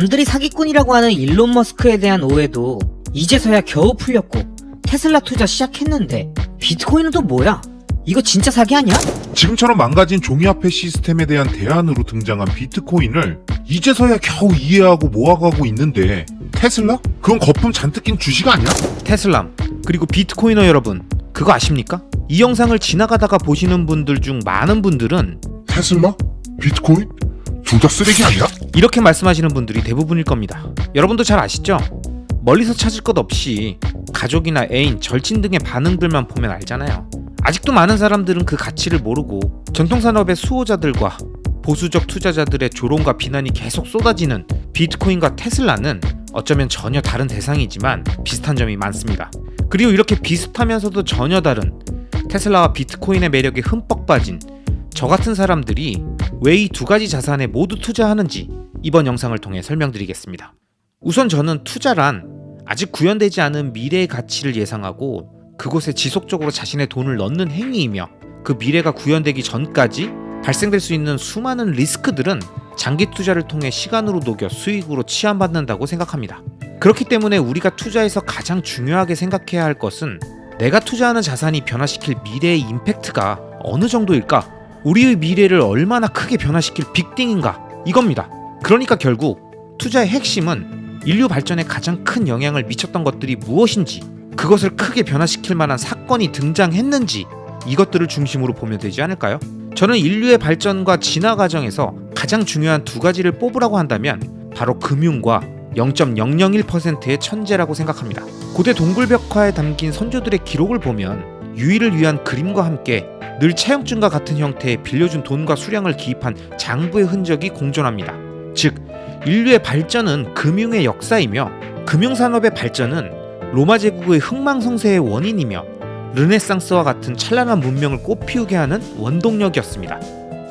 남들이 사기꾼이라고 하는 일론 머스크에 대한 오해도 이제서야 겨우 풀렸고 테슬라 투자 시작했는데 비트코인은 또 뭐야? 이거 진짜 사기 아니야? 지금처럼 망가진 종이화폐 시스템에 대한 대안으로 등장한 비트코인을 이제서야 겨우 이해하고 모아가고 있는데 테슬라? 그건 거품 잔뜩 낀 주식 아니야? 테슬람 그리고 비트코이너 여러분, 그거 아십니까? 이 영상을 지나가다가 보시는 분들 중 많은 분들은 테슬라? 비트코인? 둘 다 쓰레기 아니야? 이렇게 말씀하시는 분들이 대부분일 겁니다. 여러분도 잘 아시죠? 멀리서 찾을 것 없이 가족이나 애인, 절친 등의 반응들만 보면 알잖아요. 아직도 많은 사람들은 그 가치를 모르고 전통산업의 수호자들과 보수적 투자자들의 조롱과 비난이 계속 쏟아지는 비트코인과 테슬라는 어쩌면 전혀 다른 대상이지만 비슷한 점이 많습니다. 그리고 이렇게 비슷하면서도 전혀 다른 테슬라와 비트코인의 매력에 흠뻑 빠진 저 같은 사람들이 왜 이 두 가지 자산에 모두 투자하는지 이번 영상을 통해 설명드리겠습니다. 우선 저는 투자란 아직 구현되지 않은 미래의 가치를 예상하고 그곳에 지속적으로 자신의 돈을 넣는 행위이며, 그 미래가 구현되기 전까지 발생될 수 있는 수많은 리스크들은 장기 투자를 통해 시간으로 녹여 수익으로 치환받는다고 생각합니다. 그렇기 때문에 우리가 투자에서 가장 중요하게 생각해야 할 것은 내가 투자하는 자산이 변화시킬 미래의 임팩트가 어느 정도일까? 우리의 미래를 얼마나 크게 변화시킬 빅띵인가? 이겁니다. 그러니까 결국 투자의 핵심은 인류 발전에 가장 큰 영향을 미쳤던 것들이 무엇인지, 그것을 크게 변화시킬 만한 사건이 등장했는지, 이것들을 중심으로 보면 되지 않을까요? 저는 인류의 발전과 진화 과정에서 가장 중요한 두 가지를 뽑으라고 한다면 바로 금융과 0.001%의 천재라고 생각합니다. 고대 동굴벽화에 담긴 선조들의 기록을 보면 유의를 위한 그림과 함께 늘 차용증과 같은 형태의 빌려준 돈과 수량을 기입한 장부의 흔적이 공존합니다. 즉, 인류의 발전은 금융의 역사이며 금융산업의 발전은 로마 제국의 흥망성쇠의 원인이며 르네상스와 같은 찬란한 문명을 꽃피우게 하는 원동력이었습니다.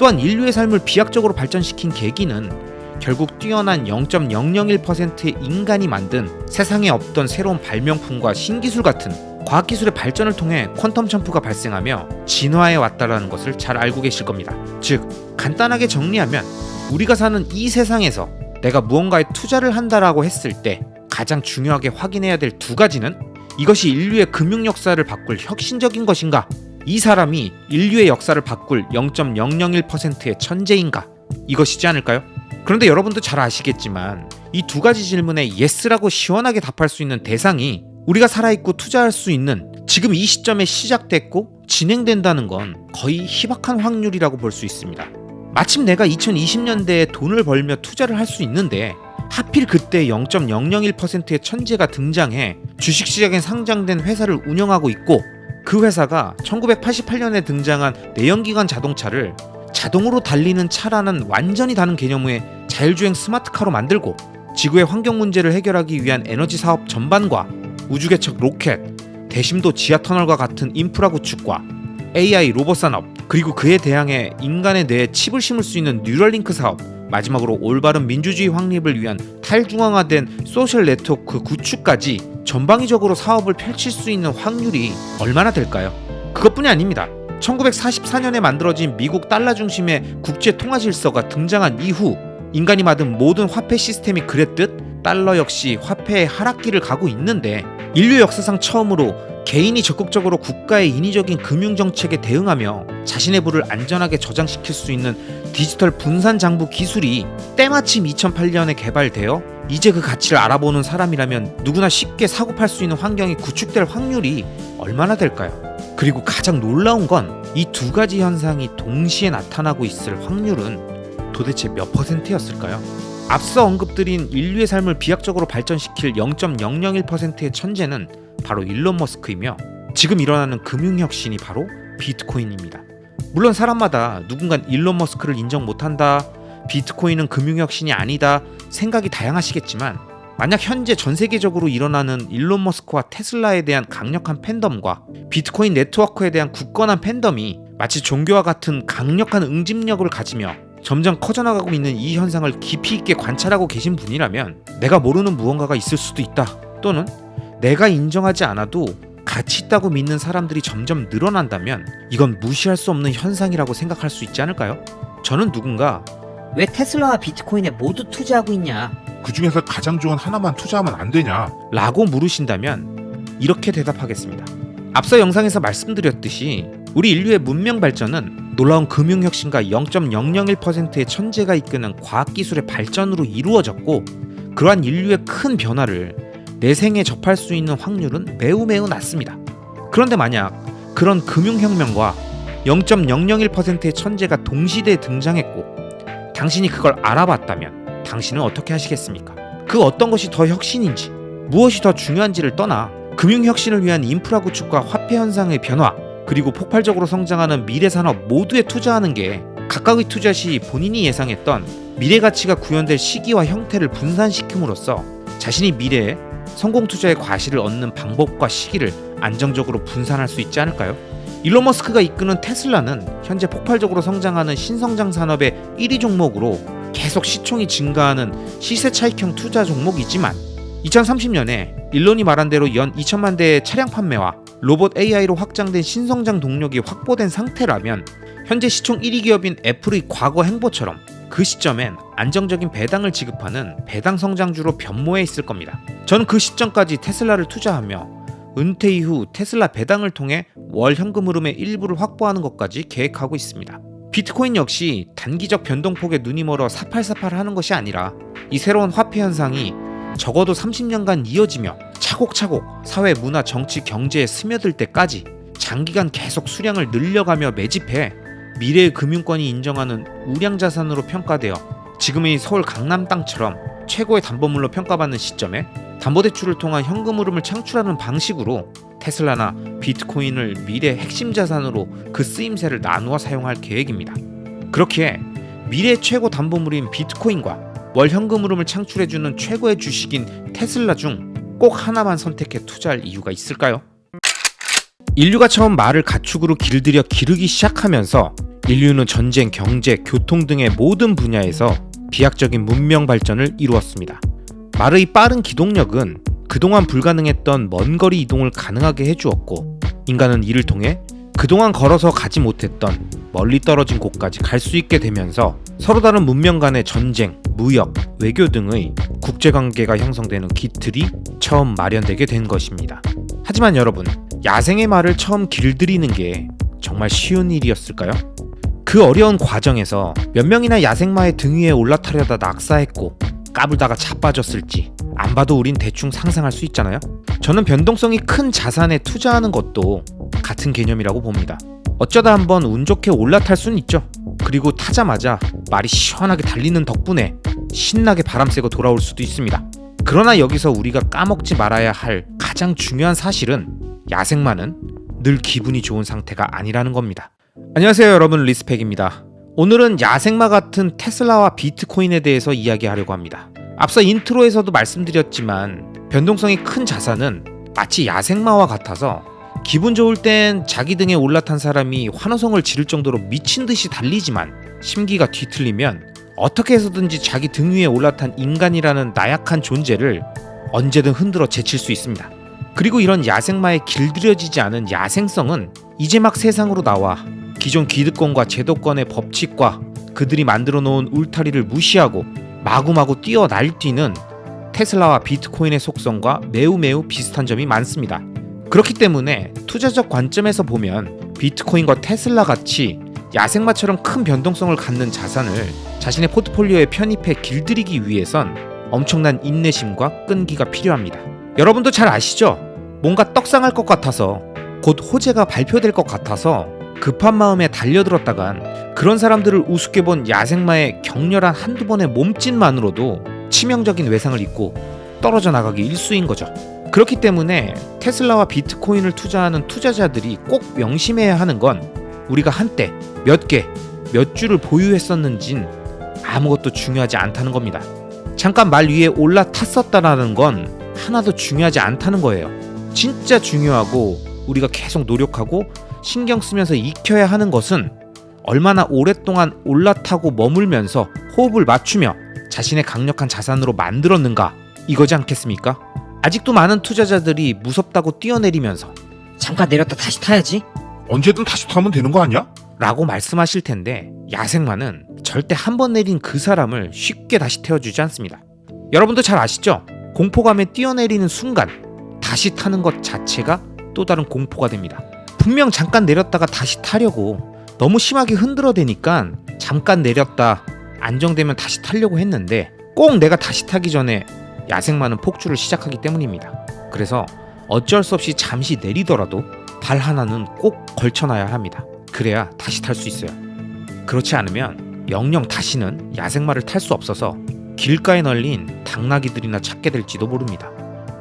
또한 인류의 삶을 비약적으로 발전시킨 계기는 결국 뛰어난 0.001%의 인간이 만든 세상에 없던 새로운 발명품과 신기술 같은 과학기술의 발전을 통해 퀀텀 점프가 발생하며 진화해 왔다라는 것을 잘 알고 계실 겁니다. 즉, 간단하게 정리하면 우리가 사는 이 세상에서 내가 무언가에 투자를 한다라고 했을 때 가장 중요하게 확인해야 될 두 가지는 이것이 인류의 금융 역사를 바꿀 혁신적인 것인가? 이 사람이 인류의 역사를 바꿀 0.001%의 천재인가? 이것이지 않을까요? 그런데 여러분도 잘 아시겠지만 이 두 가지 질문에 예스라고 시원하게 답할 수 있는 대상이 우리가 살아있고 투자할 수 있는 지금 이 시점에 시작됐고 진행된다는 건 거의 희박한 확률이라고 볼 수 있습니다. 마침 내가 2020년대에 돈을 벌며 투자를 할 수 있는데 하필 그때 0.001%의 천재가 등장해 주식시장에 상장된 회사를 운영하고 있고, 그 회사가 1988년에 등장한 내연기관 자동차를 자동으로 달리는 차라는 완전히 다른 개념의 자율주행 스마트카로 만들고, 지구의 환경 문제를 해결하기 위한 에너지 사업 전반과 우주개척 로켓, 대심도 지하터널과 같은 인프라 구축과 AI 로봇 산업, 그리고 그에 대항해 인간의 뇌에 칩을 심을 수 있는 뉴럴링크 사업, 마지막으로 올바른 민주주의 확립을 위한 탈중앙화된 소셜 네트워크 구축까지 전방위적으로 사업을 펼칠 수 있는 확률이 얼마나 될까요? 그것뿐이 아닙니다. 1944년에 만들어진 미국 달러 중심의 국제 통화 질서가 등장한 이후 인간이 만든 모든 화폐 시스템이 그랬듯 달러 역시 화폐의 하락기를 가고 있는데, 인류 역사상 처음으로 개인이 적극적으로 국가의 인위적인 금융정책에 대응하며 자신의 부를 안전하게 저장시킬 수 있는 디지털 분산 장부 기술이 때마침 2008년에 개발되어 이제 그 가치를 알아보는 사람이라면 누구나 쉽게 사고 팔 수 있는 환경이 구축될 확률이 얼마나 될까요? 그리고 가장 놀라운 건 이 두 가지 현상이 동시에 나타나고 있을 확률은 도대체 몇 %였을까요? 앞서 언급드린 인류의 삶을 비약적으로 발전시킬 0.001%의 천재는 바로 일론 머스크이며, 지금 일어나는 금융혁신이 바로 비트코인입니다. 물론 사람마다 누군간 일론 머스크를 인정 못한다, 비트코인은 금융혁신이 아니다 생각이 다양하시겠지만, 만약 현재 전 세계적으로 일어나는 일론 머스크와 테슬라에 대한 강력한 팬덤과 비트코인 네트워크에 대한 굳건한 팬덤이 마치 종교와 같은 강력한 응집력을 가지며 점점 커져나가고 있는 이 현상을 깊이 있게 관찰하고 계신 분이라면 내가 모르는 무언가가 있을 수도 있다, 또는 내가 인정하지 않아도 가치 있다고 믿는 사람들이 점점 늘어난다면 이건 무시할 수 없는 현상이라고 생각할 수 있지 않을까요? 저는 누군가 왜 테슬라와 비트코인에 모두 투자하고 있냐? 그 중에서 가장 좋은 하나만 투자하면 안 되냐? 라고 물으신다면 이렇게 대답하겠습니다. 앞서 영상에서 말씀드렸듯이 우리 인류의 문명 발전은 놀라운 금융혁신과 0.001%의 천재가 이끄는 과학기술의 발전으로 이루어졌고, 그러한 인류의 큰 변화를 내 생에 접할 수 있는 확률은 매우 낮습니다. 그런데 만약 그런 금융혁명과 0.001%의 천재가 동시대에 등장했고 당신이 그걸 알아봤다면 당신은 어떻게 하시겠습니까? 그 어떤 것이 더 혁신인지, 무엇이 더 중요한지를 떠나 금융혁신을 위한 인프라 구축과 화폐 현상의 변화, 그리고 폭발적으로 성장하는 미래 산업 모두에 투자하는 게 각각의 투자 시 본인이 예상했던 미래 가치가 구현될 시기와 형태를 분산시킴으로써 자신이 미래에 성공 투자의 과실을 얻는 방법과 시기를 안정적으로 분산할 수 있지 않을까요? 일론 머스크가 이끄는 테슬라는 현재 폭발적으로 성장하는 신성장 산업의 1위 종목으로 계속 시총이 증가하는 시세 차익형 투자 종목이지만 2030년에 일론이 말한 대로 연 2천만 대의 차량 판매와 로봇 AI로 확장된 신성장 동력이 확보된 상태라면 현재 시총 1위 기업인 애플의 과거 행보처럼 그 시점엔 안정적인 배당을 지급하는 배당 성장주로 변모해 있을 겁니다. 저는 그 시점까지 테슬라를 투자하며 은퇴 이후 테슬라 배당을 통해 월 현금 흐름의 일부를 확보하는 것까지 계획하고 있습니다. 비트코인 역시 단기적 변동폭에 눈이 멀어 사팔사팔 하는 것이 아니라 이 새로운 화폐 현상이 적어도 30년간 이어지며 차곡차곡 사회, 문화, 정치, 경제에 스며들 때까지 장기간 계속 수량을 늘려가며 매집해 미래의 금융권이 인정하는 우량자산으로 평가되어 지금의 서울 강남 땅처럼 최고의 담보물로 평가받는 시점에 담보대출을 통한 현금 흐름을 창출하는 방식으로 테슬라나 비트코인을 미래 핵심 자산으로 그 쓰임새를 나누어 사용할 계획입니다. 그렇기에 미래 최고 담보물인 비트코인과 월 현금 흐름을 창출해주는 최고의 주식인 테슬라 중 꼭 하나만 선택해 투자할 이유가 있을까요? 인류가 처음 말을 가축으로 길들여 기르기 시작하면서 인류는 전쟁, 경제, 교통 등의 모든 분야에서 비약적인 문명 발전을 이루었습니다. 말의 빠른 기동력은 그동안 불가능했던 먼 거리 이동을 가능하게 해주었고, 인간은 이를 통해 그동안 걸어서 가지 못했던 멀리 떨어진 곳까지 갈 수 있게 되면서 서로 다른 문명 간의 전쟁, 무역, 외교 등의 국제관계가 형성되는 기틀이 처음 마련되게 된 것입니다. 하지만 여러분, 야생의 말을 처음 길들이는 게 정말 쉬운 일이었을까요? 그 어려운 과정에서 몇 명이나 야생마의 등 위에 올라타려다 낙사했고 까불다가 자빠졌을지 안 봐도 우린 대충 상상할 수 있잖아요. 저는 변동성이 큰 자산에 투자하는 것도 같은 개념이라고 봅니다. 어쩌다 한번 운 좋게 올라탈 순 있죠. 그리고 타자마자 말이 시원하게 달리는 덕분에 신나게 바람 쐬고 돌아올 수도 있습니다. 그러나 여기서 우리가 까먹지 말아야 할 가장 중요한 사실은 야생마는 늘 기분이 좋은 상태가 아니라는 겁니다. 안녕하세요 여러분, 리스펙입니다. 오늘은 야생마 같은 테슬라와 비트코인에 대해서 이야기하려고 합니다. 앞서 인트로에서도 말씀드렸지만 변동성이 큰 자산은 마치 야생마와 같아서 기분 좋을 땐 자기 등에 올라탄 사람이 환호성을 지를 정도로 미친 듯이 달리지만 심기가 뒤틀리면 어떻게 해서든지 자기 등 위에 올라탄 인간이라는 나약한 존재를 언제든 흔들어 제칠 수 있습니다. 그리고 이런 야생마에 길들여지지 않은 야생성은 이제 막 세상으로 나와 기존 기득권과 제도권의 법칙과 그들이 만들어 놓은 울타리를 무시하고 마구마구 뛰어 날뛰는 테슬라와 비트코인의 속성과 매우 비슷한 점이 많습니다. 그렇기 때문에 투자적 관점에서 보면 비트코인과 테슬라 같이 야생마처럼 큰 변동성을 갖는 자산을 자신의 포트폴리오에 편입해 길들이기 위해선 엄청난 인내심과 끈기가 필요합니다. 여러분도 잘 아시죠? 뭔가 떡상할 것 같아서, 곧 호재가 발표될 것 같아서 급한 마음에 달려들었다간 그런 사람들을 우습게 본 야생마의 격렬한 한두 번의 몸짓만으로도 치명적인 외상을 입고 떨어져 나가기 일쑤인 거죠. 그렇기 때문에 테슬라와 비트코인을 투자하는 투자자들이 꼭 명심해야 하는 건 우리가 한때 몇 개, 몇 주를 보유했었는진 아무것도 중요하지 않다는 겁니다. 잠깐 말 위에 올라탔었다라는 건 하나도 중요하지 않다는 거예요. 진짜 중요하고 우리가 계속 노력하고 신경 쓰면서 익혀야 하는 것은 얼마나 오랫동안 올라타고 머물면서 호흡을 맞추며 자신의 강력한 자산으로 만들었는가, 이거지 않겠습니까? 아직도 많은 투자자들이 무섭다고 뛰어내리면서 잠깐 내렸다 다시 타야지. 언제든 다시 타면 되는 거 아니야? 라고 말씀하실 텐데, 야생마는 절대 한 번 내린 그 사람을 쉽게 다시 태워주지 않습니다. 여러분도 잘 아시죠? 공포감에 뛰어내리는 순간 다시 타는 것 자체가 또 다른 공포가 됩니다. 분명 잠깐 내렸다가 다시 타려고 너무 심하게 흔들어대니까 잠깐 내렸다 안정되면 다시 타려고 했는데 꼭 내가 다시 타기 전에 야생 많은 폭주를 시작하기 때문입니다. 그래서 어쩔 수 없이 잠시 내리더라도 발 하나는 꼭 걸쳐놔야 합니다. 그래야 다시 탈 수 있어요. 그렇지 않으면 영영 다시는 야생마를 탈 수 없어서 길가에 널린 당나귀들이나 찾게 될지도 모릅니다.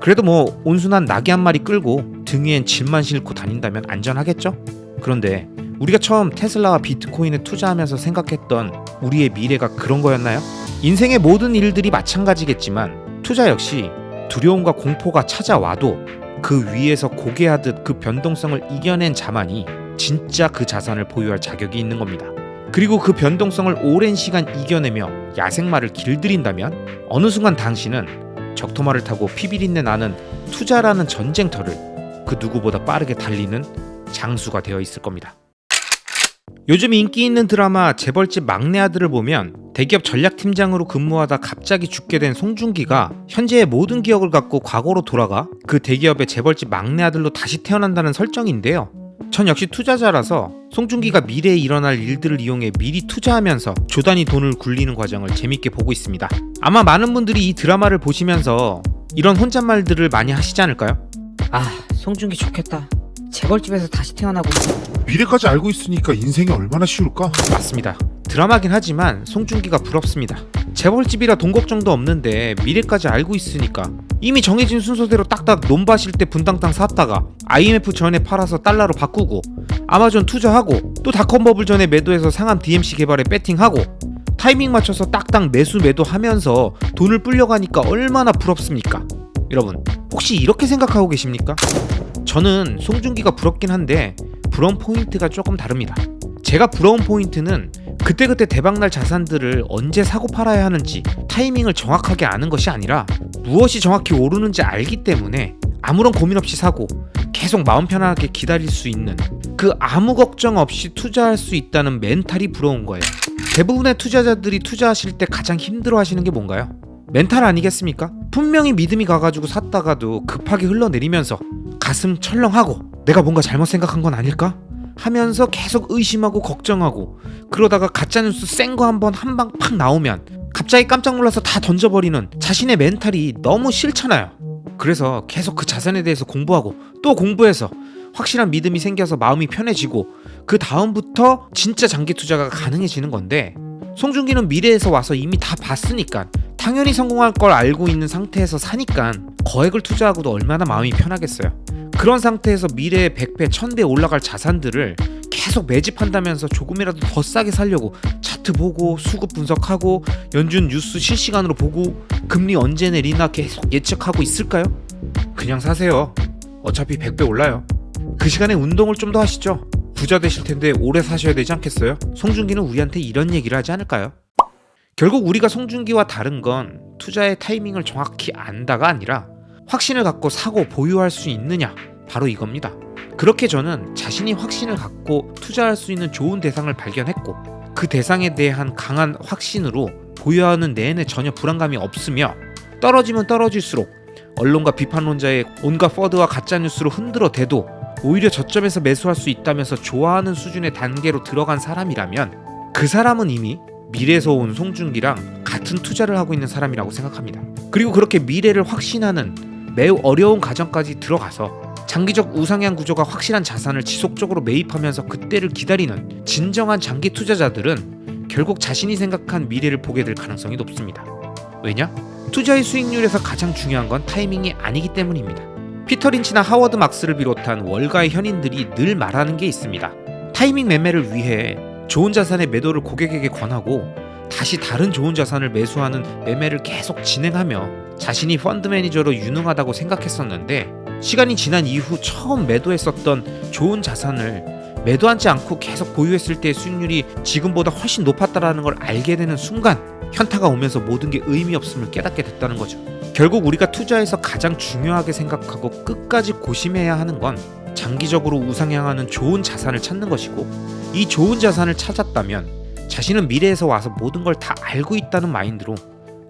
그래도 뭐 온순한 나귀 한 마리 끌고 등 위엔 짐만 싣고 다닌다면 안전하겠죠? 그런데 우리가 처음 테슬라와 비트코인에 투자하면서 생각했던 우리의 미래가 그런 거였나요? 인생의 모든 일들이 마찬가지겠지만 투자 역시 두려움과 공포가 찾아와도 그 위에서 고개하듯 그 변동성을 이겨낸 자만이 진짜 그 자산을 보유할 자격이 있는 겁니다. 그리고 그 변동성을 오랜 시간 이겨내며 야생마를 길들인다면 어느 순간 당신은 적토마를 타고 피비린내 나는 투자라는 전쟁터를 그 누구보다 빠르게 달리는 장수가 되어 있을 겁니다. 요즘 인기 있는 드라마 재벌집 막내 아들을 보면 대기업 전략팀장으로 근무하다 갑자기 죽게 된 송중기가 현재의 모든 기억을 갖고 과거로 돌아가 그 대기업의 재벌집 막내 아들로 다시 태어난다는 설정인데요. 전 역시 투자자라서 송중기가 미래에 일어날 일들을 이용해 미리 투자하면서 조단위 돈을 굴리는 과정을 재밌게 보고 있습니다. 아마 많은 분들이 이 드라마를 보시면서 이런 혼잣말들을 많이 하시지 않을까요? 아, 송중기 좋겠다. 재벌집에서 다시 태어나고. 미래까지 알고 있으니까 인생이 얼마나 쉬울까? 맞습니다. 드라마긴 하지만 송중기가 부럽습니다. 재벌집이라 돈 걱정도 없는데 미래까지 알고 있으니까 이미 정해진 순서대로 딱딱 논밭일 때 분당 땅 샀다가 IMF 전에 팔아서 달러로 바꾸고 아마존 투자하고 또 닷컴 버블 전에 매도해서 상암 DMC 개발에 배팅하고 타이밍 맞춰서 딱딱 매수 매도하면서 돈을 불려가니까 얼마나 부럽습니까? 여러분 혹시 이렇게 생각하고 계십니까? 저는 송중기가 부럽긴 한데 부러운 포인트가 조금 다릅니다. 제가 부러운 포인트는 그때그때 대박날 자산들을 언제 사고 팔아야 하는지 타이밍을 정확하게 아는 것이 아니라 무엇이 정확히 오르는지 알기 때문에 아무런 고민 없이 사고 계속 마음 편하게 기다릴 수 있는 그 아무 걱정 없이 투자할 수 있다는 멘탈이 부러운 거예요. 대부분의 투자자들이 투자하실 때 가장 힘들어 하시는 게 뭔가요? 멘탈 아니겠습니까? 분명히 믿음이 가가지고 샀다가도 급하게 흘러내리면서 가슴 철렁하고 내가 뭔가 잘못 생각한 건 아닐까? 하면서 계속 의심하고 걱정하고 그러다가 가짜뉴스 센 거 한 방 팍 나오면 갑자기 깜짝 놀라서 다 던져버리는 자신의 멘탈이 너무 싫잖아요. 그래서 계속 그 자산에 대해서 공부하고 또 공부해서 확실한 믿음이 생겨서 마음이 편해지고 그 다음부터 진짜 장기 투자가 가능해지는 건데 송중기는 미래에서 와서 이미 다 봤으니까 당연히 성공할 걸 알고 있는 상태에서 사니까 거액을 투자하고도 얼마나 마음이 편하겠어요. 그런 상태에서 미래에 100배, 1000배 올라갈 자산들을 계속 매집한다면서 조금이라도 더 싸게 사려고 차트 보고 수급 분석하고 연준 뉴스 실시간으로 보고 금리 언제 내리나 계속 예측하고 있을까요? 그냥 사세요. 어차피 100배 올라요. 그 시간에 운동을 좀 더 하시죠. 부자 되실 텐데 오래 사셔야 되지 않겠어요? 송중기는 우리한테 이런 얘기를 하지 않을까요? 결국 우리가 송중기와 다른 건 투자의 타이밍을 정확히 안다가 아니라 확신을 갖고 사고 보유할 수 있느냐, 바로 이겁니다. 그렇게 저는 자신이 확신을 갖고 투자할 수 있는 좋은 대상을 발견했고 그 대상에 대한 강한 확신으로 보유하는 내내 전혀 불안감이 없으며 떨어지면 떨어질수록 언론과 비판론자의 온갖 퍼드와 가짜뉴스로 흔들어대도 오히려 저점에서 매수할 수 있다면서 좋아하는 수준의 단계로 들어간 사람이라면 그 사람은 이미 미래에서 온 송중기랑 같은 투자를 하고 있는 사람이라고 생각합니다. 그리고 그렇게 미래를 확신하는 매우 어려운 과정까지 들어가서 장기적 우상향 구조가 확실한 자산을 지속적으로 매입하면서 그때를 기다리는 진정한 장기 투자자들은 결국 자신이 생각한 미래를 보게 될 가능성이 높습니다. 왜냐? 투자의 수익률에서 가장 중요한 건 타이밍이 아니기 때문입니다. 피터 린치나 하워드 막스를 비롯한 월가의 현인들이 늘 말하는 게 있습니다. 타이밍 매매를 위해 좋은 자산의 매도를 고객에게 권하고 다시 다른 좋은 자산을 매수하는 매매를 계속 진행하며 자신이 펀드 매니저로 유능하다고 생각했었는데 시간이 지난 이후 처음 매도했었던 좋은 자산을 매도하지 않고 계속 보유했을 때의 수익률이 지금보다 훨씬 높았다는 걸 알게 되는 순간 현타가 오면서 모든 게 의미 없음을 깨닫게 됐다는 거죠. 결국 우리가 투자에서 가장 중요하게 생각하고 끝까지 고심해야 하는 건 장기적으로 우상향하는 좋은 자산을 찾는 것이고 이 좋은 자산을 찾았다면 자신은 미래에서 와서 모든 걸 다 알고 있다는 마인드로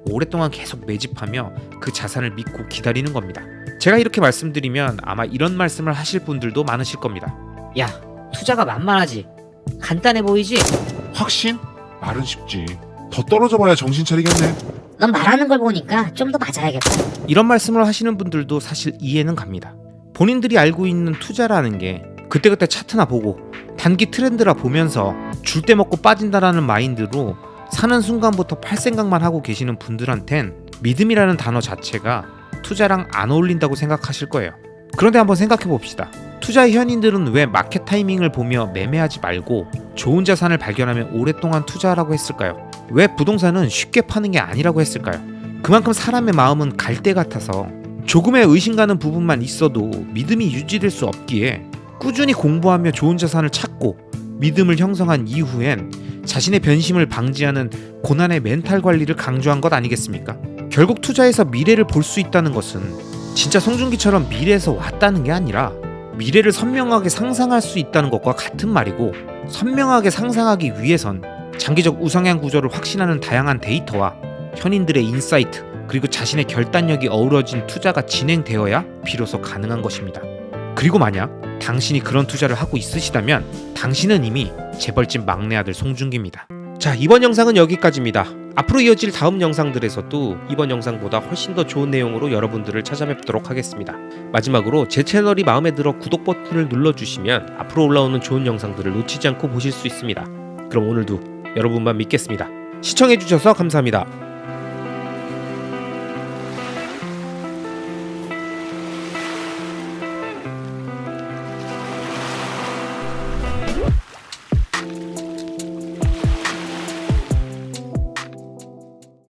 오랫동안 계속 매집하며 그 자산을 믿고 기다리는 겁니다. 제가 이렇게 말씀드리면 아마 이런 말씀을 하실 분들도 많으실 겁니다. 야, 투자가 만만하지. 간단해 보이지? 확신? 말은 쉽지. 더 떨어져 봐야 정신 차리겠네. 넌 말하는 걸 보니까 좀 더 맞아야겠다. 이런 말씀을 하시는 분들도 사실 이해는 갑니다. 본인들이 알고 있는 투자라는 게 그때그때 차트나 보고 단기 트렌드라 보면서 줄 때 먹고 빠진다라는 마인드로 사는 순간부터 팔 생각만 하고 계시는 분들한텐 믿음이라는 단어 자체가 투자랑 안 어울린다고 생각하실 거예요. 그런데 한번 생각해 봅시다. 투자의 현인들은 왜 마켓 타이밍을 보며 매매하지 말고 좋은 자산을 발견하면 오랫동안 투자하라고 했을까요? 왜 부동산은 쉽게 파는 게 아니라고 했을까요? 그만큼 사람의 마음은 갈대 같아서 조금의 의심 가는 부분만 있어도 믿음이 유지될 수 없기에 꾸준히 공부하며 좋은 자산을 찾고 믿음을 형성한 이후엔 자신의 변심을 방지하는 고난의 멘탈 관리를 강조한 것 아니겠습니까? 결국 투자에서 미래를 볼 수 있다는 것은 진짜 송중기처럼 미래에서 왔다는 게 아니라 미래를 선명하게 상상할 수 있다는 것과 같은 말이고, 선명하게 상상하기 위해선 장기적 우상향 구조를 확신하는 다양한 데이터와 현인들의 인사이트 그리고 자신의 결단력이 어우러진 투자가 진행되어야 비로소 가능한 것입니다. 그리고 만약 당신이 그런 투자를 하고 있으시다면 당신은 이미 재벌집 막내 아들 송중기입니다. 자, 이번 영상은 여기까지입니다. 앞으로 이어질 다음 영상들에서도 이번 영상보다 훨씬 더 좋은 내용으로 여러분들을 찾아뵙도록 하겠습니다. 마지막으로 제 채널이 마음에 들어 구독 버튼을 눌러주시면 앞으로 올라오는 좋은 영상들을 놓치지 않고 보실 수 있습니다. 그럼 오늘도 여러분만 믿겠습니다. 시청해주셔서 감사합니다.